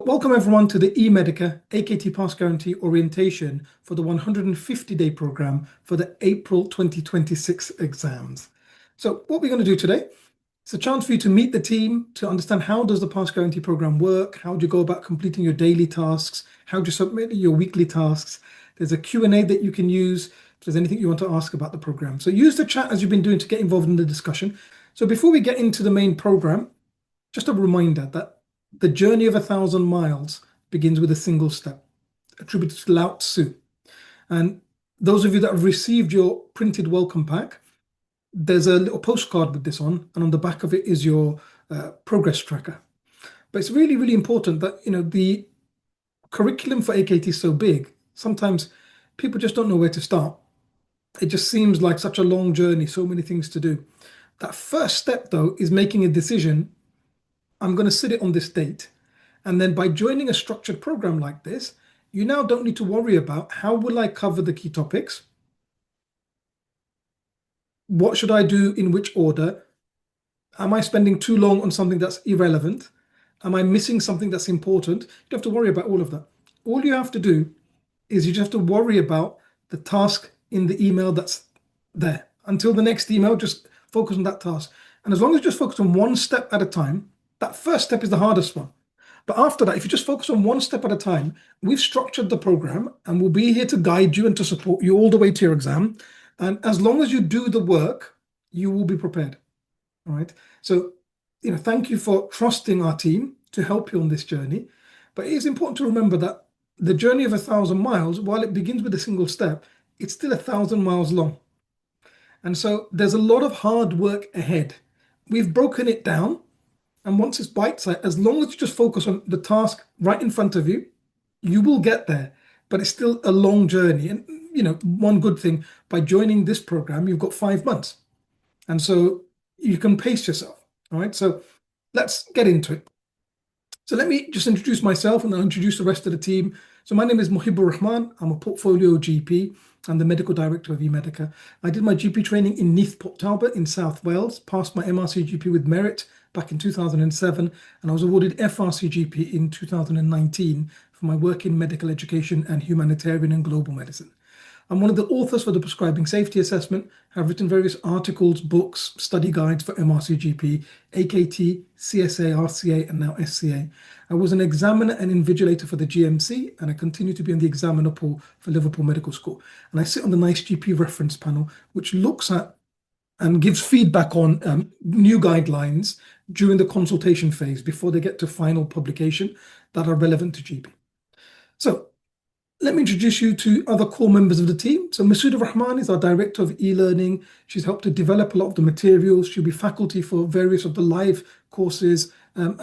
Welcome everyone to the eMedica AKT Pass Guarantee Orientation for the 150-day program for the April 2026 exams. So what we're going to do today, it's a chance for you to meet the team, to understand how does the Pass Guarantee program work, how do you go about completing your daily tasks, how do you submit your weekly tasks. There's a Q&A that you can use if there's anything you want to ask about the program. So use the chat as you've been doing to get involved in the discussion. So before we get into the main program, just a reminder that the journey of 1,000 miles begins with a single step, attributed to Lao Tzu. And those of you that have received your printed welcome pack, there's a little postcard with this on, and on the back of it is your progress tracker. But it's really, really important that, the curriculum for AKT is so big, sometimes people just don't know where to start. It just seems like such a long journey, so many things to do. That first step, though, is making a decision. I'm going to sit it on this date. And then by joining a structured program like this, you now don't need to worry about how will I cover the key topics? What should I do in which order? Am I spending too long on something that's irrelevant? Am I missing something that's important? You don't have to worry about all of that. All you have to do is you just have to worry about the task in the email that's there. Until the next email, just focus on that task. And as long as you just focus on one step at a time, that first step is the hardest one. But after that, if you just focus on one step at a time, we've structured the program and we'll be here to guide you and to support you all the way to your exam. And as long as you do the work, you will be prepared. All right. So, thank you for trusting our team to help you on this journey. But it is important to remember that the journey of 1,000 miles, while it begins with a single step, it's still 1,000 miles long. And so there's a lot of hard work ahead. We've broken it down. And once it's bite-sized, as long as you just focus on the task right in front of you, you will get there. But it's still a long journey. And, one good thing, by joining this program, you've got 5 months. And so you can pace yourself. All right. So let's get into it. So let me just introduce myself and then I'll introduce the rest of the team. So my name is Mohibur Rahman. I'm a portfolio GP. I'm the medical director of eMedica. I did my GP training in Neath Port Talbot in South Wales, passed my MRCGP with merit back in 2007, and I was awarded FRCGP in 2019 for my work in medical education and humanitarian and global medicine. I'm one of the authors for the Prescribing Safety Assessment, have written various articles, books, study guides for MRCGP, AKT, CSA, RCA, and now SCA. I was an examiner and invigilator for the GMC, and I continue to be on the examiner pool for Liverpool Medical School. And I sit on the NICE GP reference panel, which looks at and gives feedback on new guidelines during the consultation phase before they get to final publication that are relevant to GP. So let me introduce you to other core members of the team. So Masuda Rahman is our Director of e-learning. She's helped to develop a lot of the materials. She'll be faculty for various of the live courses and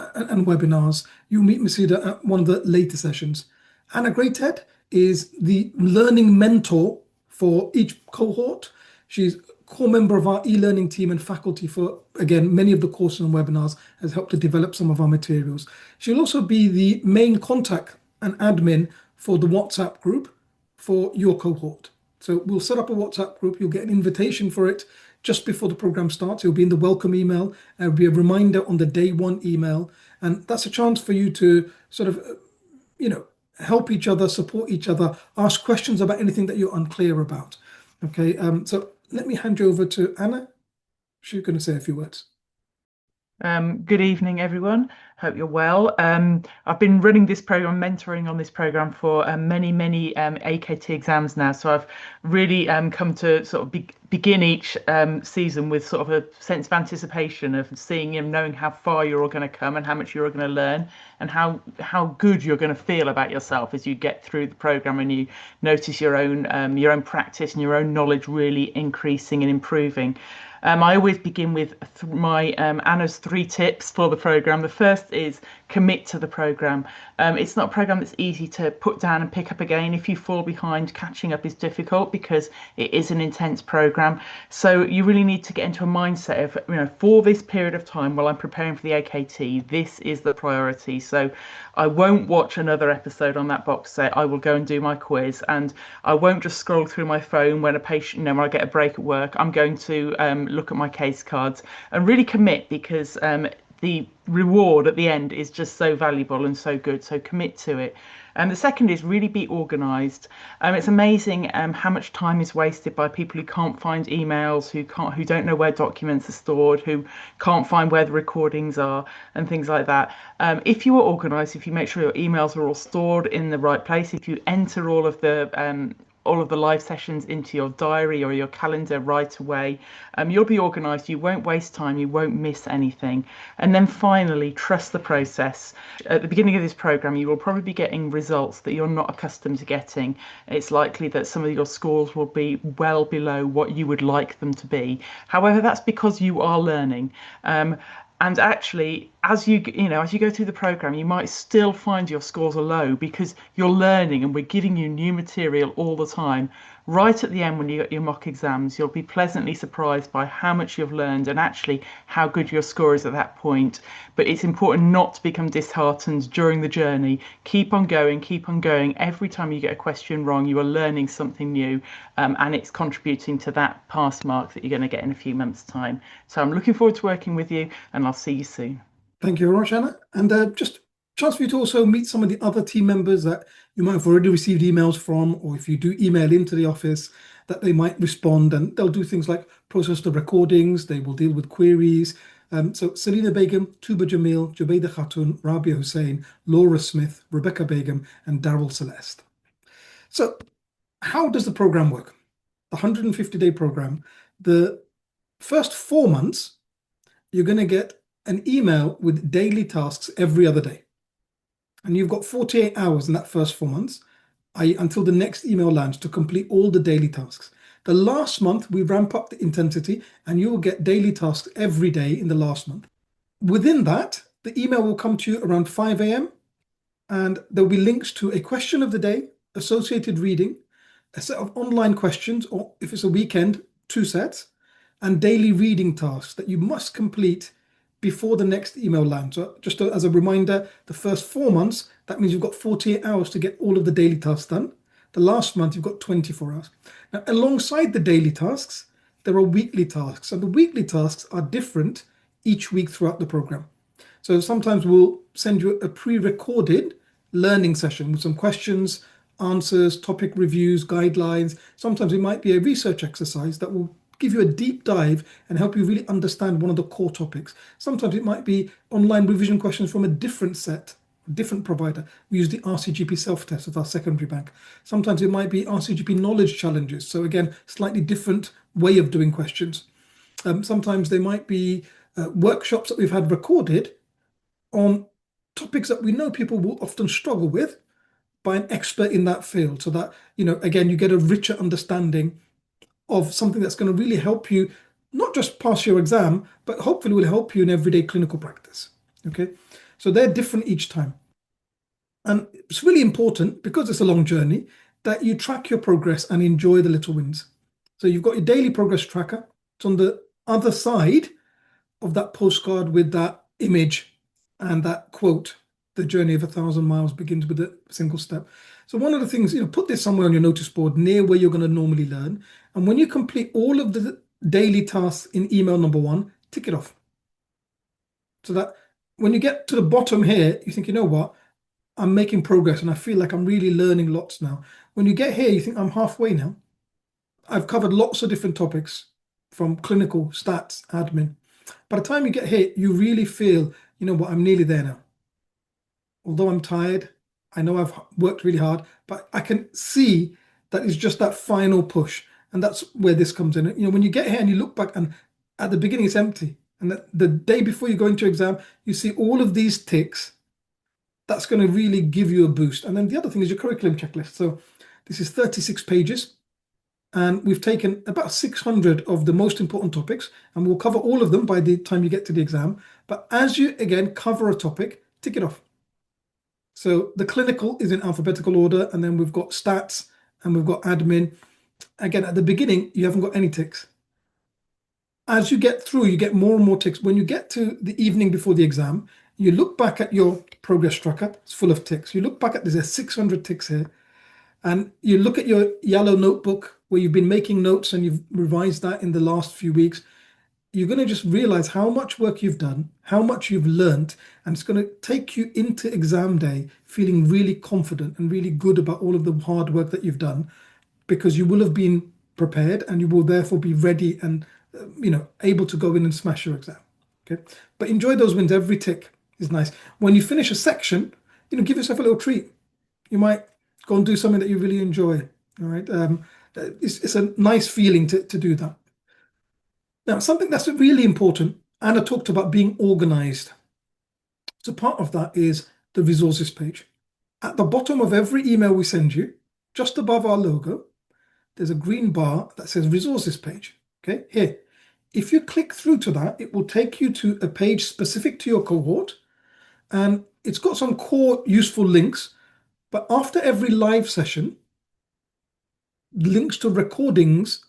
webinars. You'll meet Masuda at one of the later sessions. Anna Greyted is the learning mentor for each cohort. She's core member of our e-learning team and faculty for, again, many of the courses and webinars, has helped to develop some of our materials. She'll also be the main contact and admin for the WhatsApp group for your cohort. So we'll set up a WhatsApp group. You'll get an invitation for it just before the program starts. It'll be in the welcome email. There'll be a reminder on the day one email. And that's a chance for you to sort of, help each other, support each other, ask questions about anything that you're unclear about. Okay, so let me hand you over to Anna. She's going to say a few words. Good evening, everyone. Hope you're well. I've been running this program, mentoring on this program for many AKT exams now. So I've really come to sort of begin each season with sort of a sense of anticipation of seeing and knowing how far you're all going to come and how much you're going to learn and how good you're going to feel about yourself as you get through the program and you notice your own practice and your own knowledge really increasing and improving. I always begin with my Anna's 3 tips for the program. The first is commit to the program. It's not a program that's easy to put down and pick up again. If you fall behind, catching up is difficult because it is an intense program. So you really need to get into a mindset of, for this period of time while I'm preparing for the AKT, this is the priority. So I won't watch another episode on that box set. I will go and do my quiz, and I won't just scroll through my phone when a patient, when I get a break at work. I'm going to look at my case cards and really commit, because the reward at the end is just so valuable and so good. So commit to it. And the second is really be organised. It's amazing how much time is wasted by people who can't find emails, who don't know where documents are stored, who can't find where the recordings are, and things like that. If you are organised, if you make sure your emails are all stored in the right place, if you enter all of the live sessions into your diary or your calendar right away. You'll be organised, you won't waste time, you won't miss anything. And then finally, trust the process. At the beginning of this programme, you will probably be getting results that you're not accustomed to getting. It's likely that some of your scores will be well below what you would like them to be. However, that's because you are learning. And actually, as you go through the program, you might still find your scores are low because you're learning and we're giving you new material all the time. Right at the end, when you get your mock exams, you'll be pleasantly surprised by how much you've learned and actually how good your score is at that point. But it's important not to become disheartened during the journey. Keep on going, keep on going. Every time you get a question wrong, you are learning something new, and it's contributing to that pass mark that you're going to get in a few months' time. So I'm looking forward to working with you, and I'll see you soon. Thank you very much, Anna. And just chance for you to also meet some of the other team members that you might have already received emails from, or if you do email into the office, that they might respond, and they'll do things like process the recordings, they will deal with queries. So Selina Begum, Tuba Jamil, Jubaida Khatun, Rabia Hussain, Laura Smith, Rebecca Begum, and Daryl Celeste. So how does the program work? The 150-day program, the first 4 months, you're going to get an email with daily tasks every other day. And you've got 48 hours in that first 4 months, i.e. until the next email lands, to complete all the daily tasks. The last month, we ramp up the intensity and you will get daily tasks every day in the last month. Within that, the email will come to you around 5 a.m. and there'll be links to a question of the day, associated reading, a set of online questions, or if it's a weekend, 2 sets, and daily reading tasks that you must complete before the next email lands. So just as a reminder, the first 4 months, that means you've got 48 hours to get all of the daily tasks done. The last month, you've got 24 hours. Now, alongside the daily tasks, there are weekly tasks, and the weekly tasks are different each week throughout the program. So sometimes we'll send you a pre-recorded learning session with some questions, answers, topic reviews, guidelines. Sometimes it might be a research exercise that will give you a deep dive and help you really understand one of the core topics. Sometimes it might be online revision questions from a different set, different provider. We use the RCGP self-test of our secondary bank. Sometimes it might be RCGP knowledge challenges. So again, slightly different way of doing questions. Sometimes they might be workshops that we've had recorded on topics that we know people will often struggle with by an expert in that field. So that, again, you get a richer understanding of something that's going to really help you not just pass your exam, but hopefully will help you in everyday clinical practice. Okay, so they're different each time. And it's really important, because it's a long journey, that you track your progress and enjoy the little wins. So you've got your daily progress tracker. It's on the other side of that postcard with that image and that quote, "The journey of 1,000 miles begins with a single step." So one of the things, put this somewhere on your notice board near where you're going to normally learn. And when you complete all of the daily tasks in email number 1, tick it off. So that when you get to the bottom here, you think, you know what, I'm making progress and I feel like I'm really learning lots now. When you get here, you think, I'm halfway now. I've covered lots of different topics from clinical, stats, admin. By the time you get here, you really feel, you know what, I'm nearly there now. Although I'm tired, I know I've worked really hard, but I can see that it's just that final push. And that's where this comes in. When you get here and you look back, and at the beginning it's empty. And the day before you go into exam, you see all of these ticks. That's going to really give you a boost. And then the other thing is your curriculum checklist. So this is 36 pages. And we've taken about 600 of the most important topics, and we'll cover all of them by the time you get to the exam. But as you, again, cover a topic, tick it off. So the clinical is in alphabetical order, and then we've got stats and we've got admin. Again, at the beginning, you haven't got any ticks. As you get through, you get more and more ticks. When you get to the evening before the exam, you look back at your progress tracker, it's full of ticks. You look back at, there's 600 ticks here, and you look at your yellow notebook where you've been making notes and you've revised that in the last few weeks. you're going to just realize how much work you've done, how much you've learned, and it's going to take you into exam day feeling really confident and really good about all of the hard work that you've done, because you will have been prepared and you will therefore be ready and able to go in and smash your exam. Okay, but enjoy those wins. Every tick is nice. When you finish a section, give yourself a little treat. You might go and do something that you really enjoy. All right, it's a nice feeling to do that. Now, something that's really important, Anna talked about being organized. So part of that is the resources page. At the bottom of every email we send you, just above our logo, there's a green bar that says resources page. Okay, here. If you click through to that, it will take you to a page specific to your cohort, and it's got some core useful links. But after every live session, links to recordings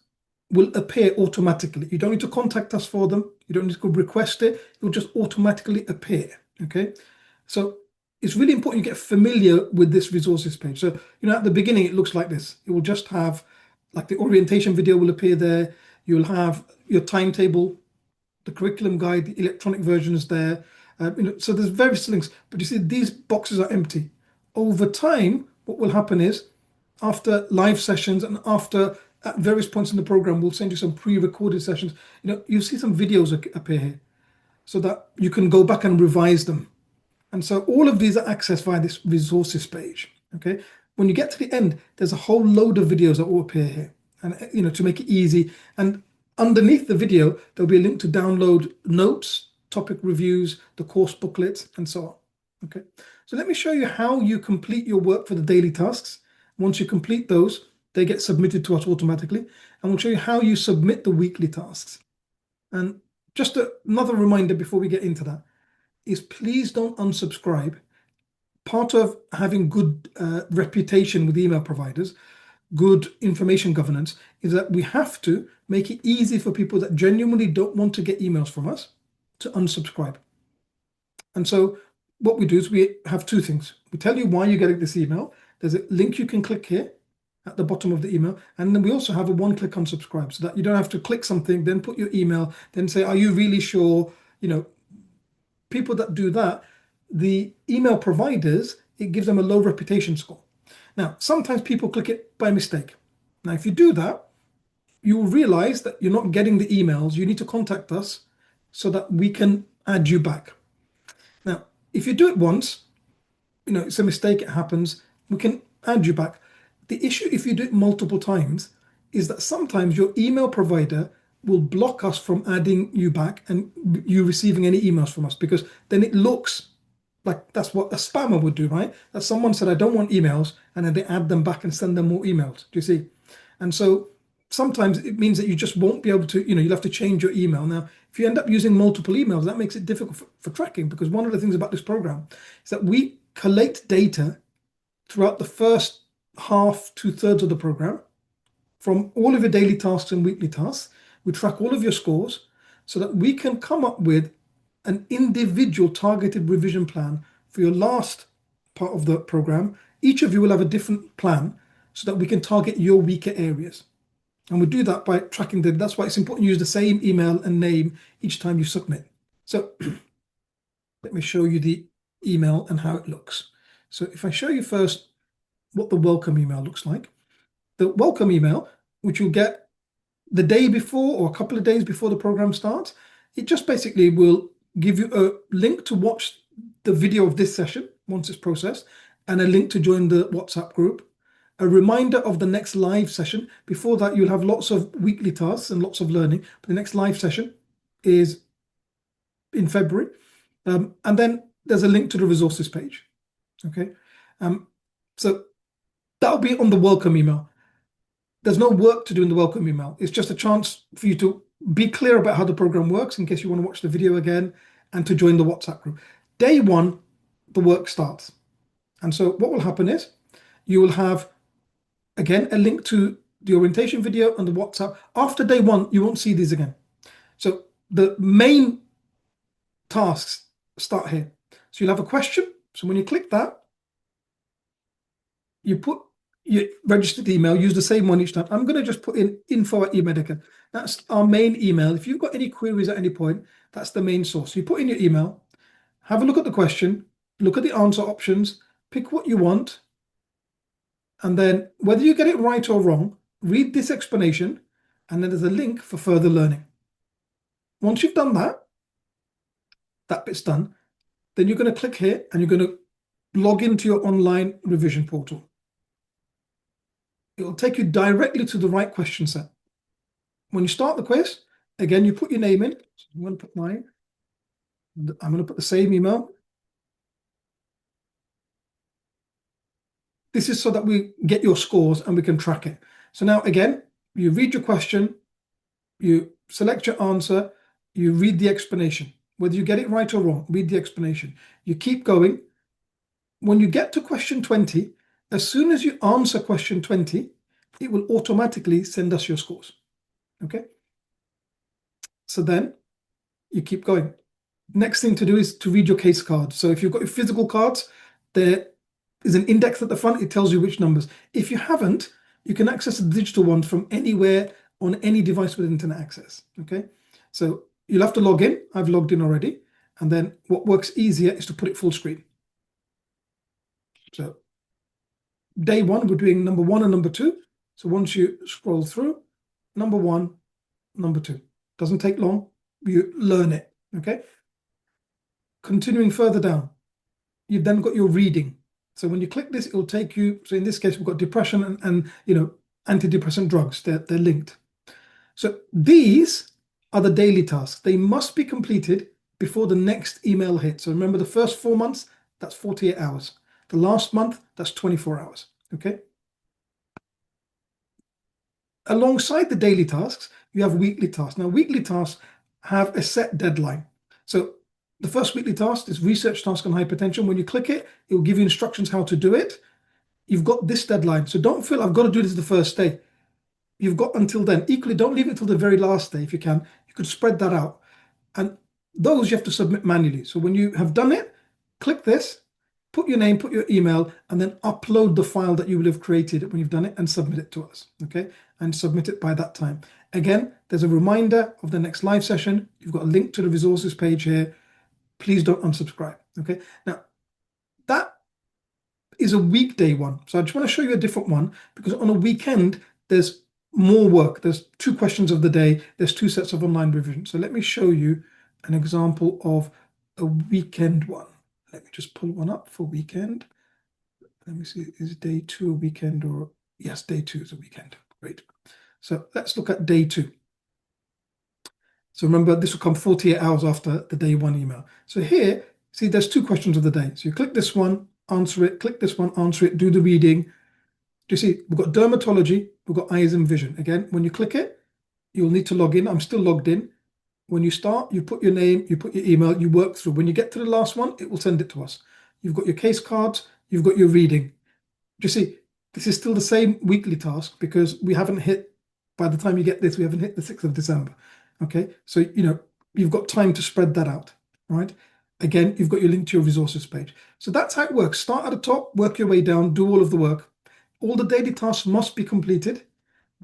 will appear automatically. You don't need to contact us for them. You don't need to request it. It will just automatically appear. Okay, so it's really important you get familiar with this resources page. So, at the beginning, it looks like this. It will just have, like, the orientation video will appear there. You'll have your timetable, the curriculum guide, the electronic version is there. So there's various links, but you see these boxes are empty. Over time, what will happen is, after live sessions and after at various points in the program, we'll send you some pre-recorded sessions. You'll see some videos appear here so that you can go back and revise them. And so all of these are accessed via this resources page. Okay. When you get to the end, there's a whole load of videos that will appear here, and to make it easy. And underneath the video, there'll be a link to download notes, topic reviews, the course booklets, and so on. Okay. So let me show you how you complete your work for the daily tasks. Once you complete those, they get submitted to us automatically. And we'll show you how you submit the weekly tasks. And just another reminder before we get into that is, please don't unsubscribe. Part of having good reputation with email providers, good information governance, is that we have to make it easy for people that genuinely don't want to get emails from us to unsubscribe. And so what we do is we have two things. We tell you why you're getting this email. There's a link you can click here at the bottom of the email. And then we also have a one-click unsubscribe, so that you don't have to click something, then put your email, then say, are you really sure? People that do that, the email providers, it gives them a low reputation score. Now, sometimes people click it by mistake. Now, if you do that, you will realize that you're not getting the emails. You need to contact us so that we can add you back. Now, if you do it once, it's a mistake, it happens, we can add you back. The issue, if you do it multiple times, is that sometimes your email provider will block us from adding you back and you receiving any emails from us, because then it looks like that's what a spammer would do, right? That someone said, I don't want emails, and then they add them back and send them more emails. Do you see? And so sometimes it means that you just won't be able to, you'll have to change your email. Now, if you end up using multiple emails, that makes it difficult for tracking, because one of the things about this program is that we collate data throughout the first half, 2/3 of the program from all of your daily tasks and weekly tasks. We track all of your scores so that we can come up with an individual targeted revision plan for your last part of the program. Each of you will have a different plan so that we can target your weaker areas. And we do that by tracking them. That's why it's important to use the same email and name each time you submit. So let me show you the email and how it looks. So if I show you first what the welcome email looks like, the welcome email, which you'll get the day before or a couple of days before the program starts, it just basically will give you a link to watch the video of this session once it's processed, and a link to join the WhatsApp group, a reminder of the next live session. Before that, you'll have lots of weekly tasks and lots of learning, but the next live session is in February. And then there's a link to the resources page. Okay. So that'll be on the welcome email. There's no work to do in the welcome email. It's just a chance for you to be clear about how the program works in case you want to watch the video again, and to join the WhatsApp group. Day one, the work starts. And so what will happen is you will have, again, a link to the orientation video and the WhatsApp. After day one, you won't see these again. So the main tasks start here. So you'll have a question. So when you click that, you put your registered email, use the same one each time. I'm going to just put in info@emedica. That's our main email. If you've got any queries at any point, that's the main source. You put in your email, have a look at the question, look at the answer options, pick what you want, and then whether you get it right or wrong, read this explanation, and then there's a link for further learning. Once you've done that, that bit's done, then you're going to click here and you're going to log into your online revision portal. It'll take you directly to the right question set. When you start the quiz, again, you put your name in. So I'm going to put mine. I'm going to put the same email. This is so that we get your scores and we can track it. So now, again, you read your question, you select your answer, you read the explanation. Whether you get it right or wrong, read the explanation. You keep going. When you get to question 20, as soon as you answer question 20, it will automatically send us your scores. Okay? So then you keep going. Next thing to do is to read your case cards. So if you've got your physical cards, there is an index at the front. It tells you which numbers. If you haven't, you can access the digital ones from anywhere on any device with internet access. Okay? So you'll have to log in. I've logged in already. And then what works easier is to put it full screen. So day one, we're doing number 1 and number 2. So once you scroll through, number 1, number 2. Doesn't take long. You learn it. Okay? Continuing further down, you've then got your reading. So when you click this, it will take you. So in this case, we've got depression and antidepressant drugs. They're linked. So these are the daily tasks. They must be completed before the next email hits. So remember, the first 4 months, that's 48 hours. The last month, that's 24 hours. Okay. Alongside the daily tasks, you have weekly tasks. Now, weekly tasks have a set deadline. So the first weekly task is research task on hypertension. When you click it, it will give you instructions how to do it. You've got this deadline. So don't feel I've got to do this the first day. You've got until then. Equally, don't leave it until the very last day if you can. You could spread that out. And those you have to submit manually. So when you have done it, click this, put your name, put your email, and then upload the file that you will have created when you've done it and submit it to us. Okay? And submit it by that time. Again, there's a reminder of the next live session. You've got a link to the resources page here. Please don't unsubscribe. Okay? Now, that is a weekday one. So I just want to show you a different one because on a weekend, there's more work. There's 2 questions of the day. There's 2 sets of online revision. So let me show you an example of a weekend one. Let me just pull one up for weekend. Let me see, is day 2 a weekend or, yes, day 2 is a weekend. Great. So let's look at day 2. So remember, this will come 48 hours after the day 1 email. So here, see, there's 2 questions of the day. So you click this one, answer it, click this one, answer it, do the reading. Do you see, we've got dermatology, we've got eyes and vision. Again, when you click it, you'll need to log in. I'm still logged in. When you start, you put your name, you put your email, you work through. When you get to the last one, it will send it to us. You've got your case cards, you've got your reading. Do you see, this is still the same weekly task because we haven't hit, by the time you get this, we haven't hit the 6th of December. Okay, so, you've got time to spread that out, right? Again, you've got your link to your resources page. So that's how it works. Start at the top, work your way down, do all of the work. All the daily tasks must be completed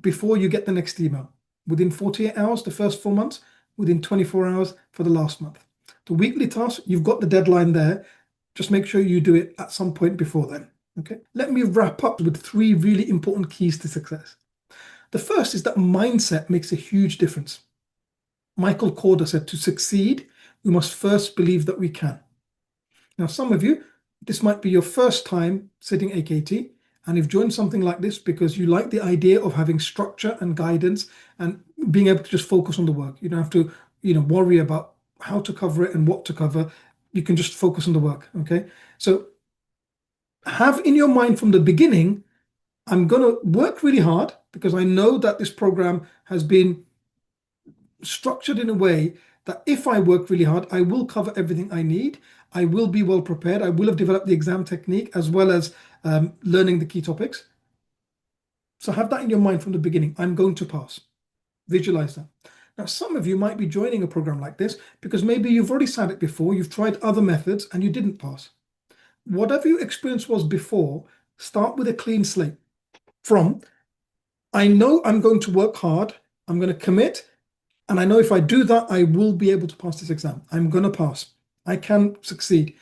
before you get the next email. Within 48 hours, the first 4 months, within 24 hours for the last month. The weekly task, you've got the deadline there. Just make sure you do it at some point before then. Okay. Let me wrap up with 3 really important keys to success. The first is that mindset makes a huge difference. Michael Corder said, to succeed, we must first believe that we can. Now, some of you, this might be your first time sitting AKT, and you've joined something like this because you like the idea of having structure and guidance and being able to just focus on the work. You don't have to, worry about how to cover it and what to cover. You can just focus on the work, okay? So have in your mind from the beginning, I'm going to work really hard because I know that this program has been structured in a way that if I work really hard, I will cover everything I need. I will be well prepared. I will have developed the exam technique as well as learning the key topics. So have that in your mind from the beginning. I'm going to pass. Visualize that. Now, some of you might be joining a program like this because maybe you've already sat it before, you've tried other methods and you didn't pass. Whatever your experience was before, start with a clean slate. from, I know I'm going to work hard, I'm going to commit, and I know if I do that, I will be able to pass this exam. I'm going to pass. I can succeed.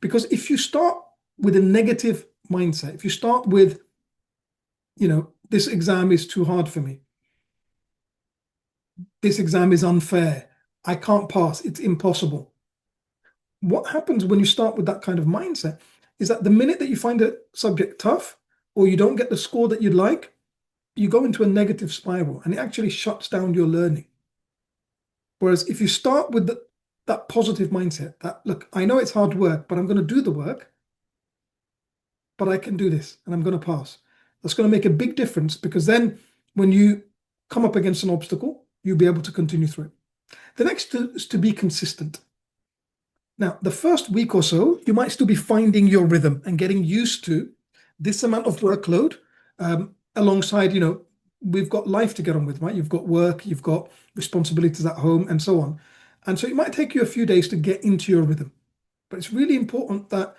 Because if you start with a negative mindset, if you start with, this exam is too hard for me, this exam is unfair, I can't pass, it's impossible. What happens when you start with that kind of mindset is that the minute that you find a subject tough or you don't get the score that you'd like, you go into a negative spiral and it actually shuts down your learning. Whereas if you start with that positive mindset, that, look, I know it's hard work, but I'm going to do the work, but I can do this and I'm going to pass. That's going to make a big difference, because then when you come up against an obstacle, you'll be able to continue through it. The next is to be consistent. Now, the first week or so, you might still be finding your rhythm and getting used to this amount of workload, alongside, we've got life to get on with, right? You've got work, you've got responsibilities at home, and so on. And so it might take you a few days to get into your rhythm. But it's really important that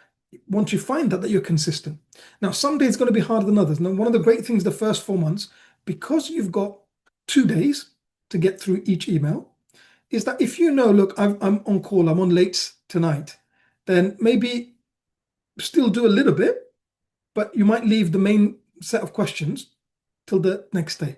once you find that you're consistent. Now, some days are going to be harder than others. Now, one of the great things the first 4 months, because you've got 2 days to get through each email, is that if you know, look, I'm on call, I'm on late tonight, then maybe still do a little bit, but you might leave the main set of questions till the next day.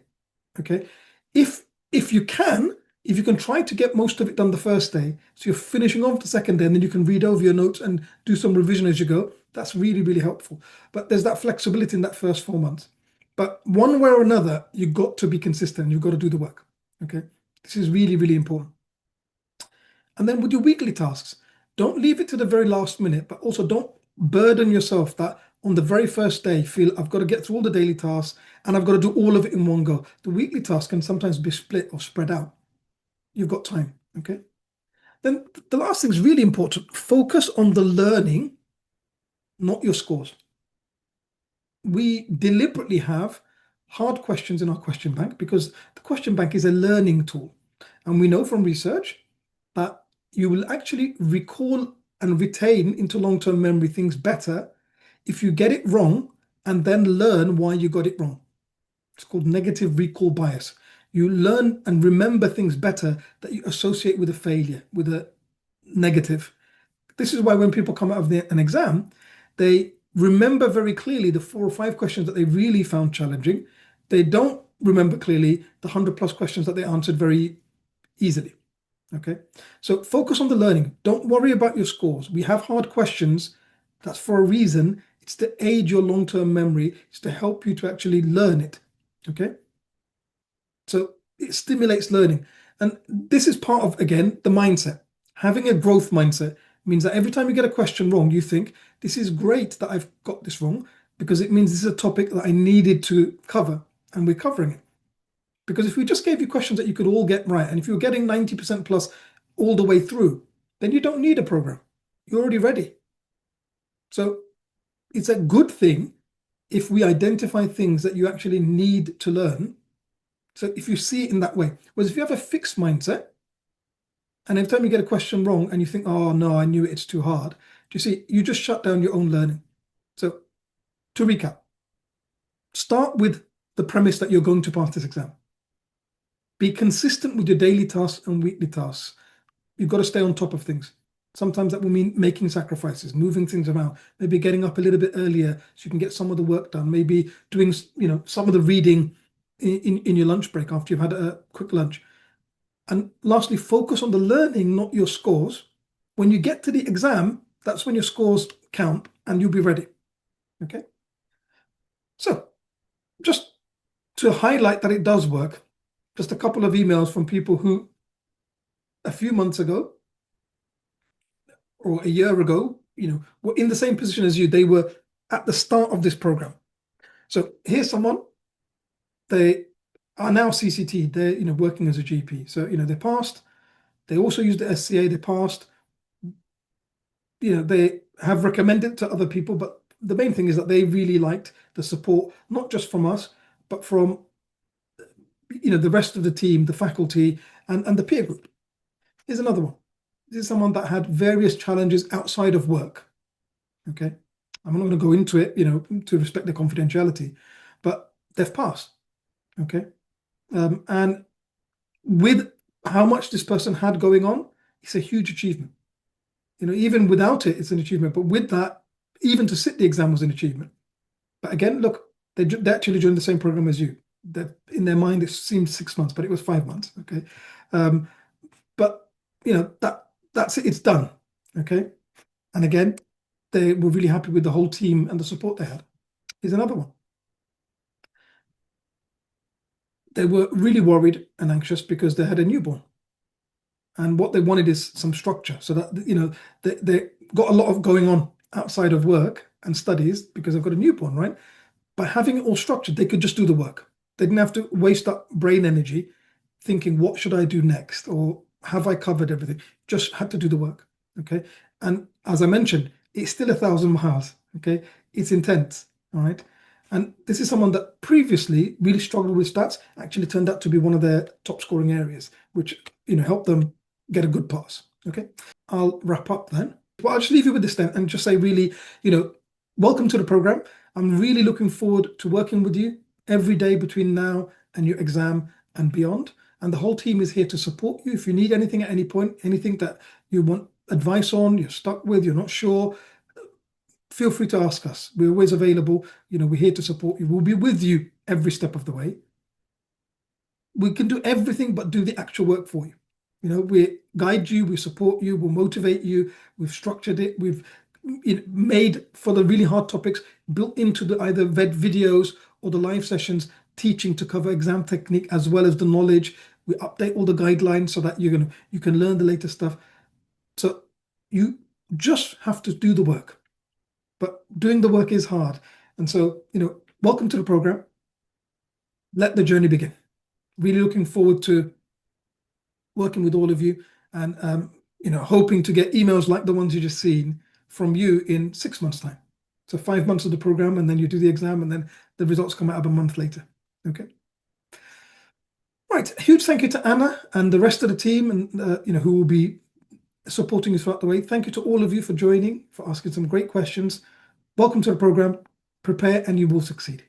Okay. If you can, if you can try to get most of it done the first day, so you're finishing off the second day, and then you can read over your notes and do some revision as you go, that's really, really helpful. But there's that flexibility in that first 4 months. But one way or another, you've got to be consistent. You've got to do the work. Okay. This is really, really important. And then with your weekly tasks, don't leave it to the very last minute, but also don't burden yourself that on the very first day feel I've got to get through all the daily tasks and I've got to do all of it in one go. The weekly tasks can sometimes be split or spread out. You've got time, okay? Then the last thing is really important. Focus on the learning, not your scores. We deliberately have hard questions in our question bank because the question bank is a learning tool. And we know from research that you will actually recall and retain into long-term memory things better if you get it wrong and then learn why you got it wrong. It's called negative recall bias. You learn and remember things better that you associate with a failure, with a negative. This is why when people come out of an exam, they remember very clearly the 4 or 5 questions that they really found challenging. They don't remember clearly the 100+ questions that they answered very easily. Okay, so focus on the learning. Don't worry about your scores. We have hard questions. That's for a reason. It's to aid your long-term memory. It's to help you to actually learn it. Okay, so it stimulates learning. And this is part of, again, the mindset. Having a growth mindset means that every time you get a question wrong, you think, this is great that I've got this wrong, because it means this is a topic that I needed to cover, and we're covering it. Because if we just gave you questions that you could all get right, and if you're getting 90% plus all the way through, then you don't need a program. You're already ready. So it's a good thing if we identify things that you actually need to learn. So if you see it in that way, whereas if you have a fixed mindset, and every time you get a question wrong and you think, oh no, I knew it, it's too hard, do you see, you just shut down your own learning. So to recap, start with the premise that you're going to pass this exam. Be consistent with your daily tasks and weekly tasks. You've got to stay on top of things. Sometimes that will mean making sacrifices, moving things around, maybe getting up a little bit earlier so you can get some of the work done, maybe doing, some of the reading in your lunch break after you've had a quick lunch. And lastly, focus on the learning, not your scores. When you get to the exam, that's when your scores count and you'll be ready. Okay? So just to highlight that it does work, just a couple of emails from people who a few months ago or a year ago, were in the same position as you. They were at the start of this program. So here's someone, they are now CCT, they're working as a GP. So they passed, they also used the SCA, they passed, they have recommended to other people, but the main thing is that they really liked the support, not just from us, but from the rest of the team, the faculty, and the peer group. Here's another one. This is someone that had various challenges outside of work. Okay, I'm not going to go into it, to respect their confidentiality, but they've passed. Okay. And with how much this person had going on, it's a huge achievement. Even without it, it's an achievement. But with that, even to sit the exam was an achievement. But again, look, they actually joined the same program as you. That in their mind, it seemed 6 months, but it was 5 months. Okay. But that's it. It's done. Okay. And again, they were really happy with the whole team and the support they had. Here's another one. They were really worried and anxious because they had a newborn. And what they wanted is some structure so that, they got a lot of going on outside of work and studies because they've got a newborn, right? By having it all structured, they could just do the work. They didn't have to waste up brain energy thinking, what should I do next? Or have I covered everything? Just had to do the work. Okay. And as I mentioned, it's still 1,000 miles. Okay. It's intense. All right. And this is someone that previously really struggled with stats, actually turned out to be one of their top scoring areas, which, helped them get a good pass. Okay. I'll wrap up then. Well, I'll just leave you with this then and just say really, welcome to the program. I'm really looking forward to working with you every day between now and your exam and beyond. And the whole team is here to support you. If you need anything at any point, anything that you want advice on, you're stuck with, you're not sure, feel free to ask us. We're always available. We're here to support you. We'll be with you every step of the way. We can do everything but do the actual work for you. We guide you, we support you, we'll motivate you. We've structured it. We've made for the really hard topics, built into the either VED videos or the live sessions, teaching to cover exam technique as well as the knowledge. We update all the guidelines so that you can learn the latest stuff. So you just have to do the work. But doing the work is hard. And so, welcome to the program. Let the journey begin. Really looking forward to working with all of you and, hoping to get emails like the ones you just seen from you in 6 months' time. So 5 months of the program, and then you do the exam, and then the results come out a month later. Okay. Right. A huge thank you to Anna and the rest of the team, and who will be supporting you throughout the way. Thank you to all of you for joining, for asking some great questions. Welcome to the program. Prepare and you will succeed.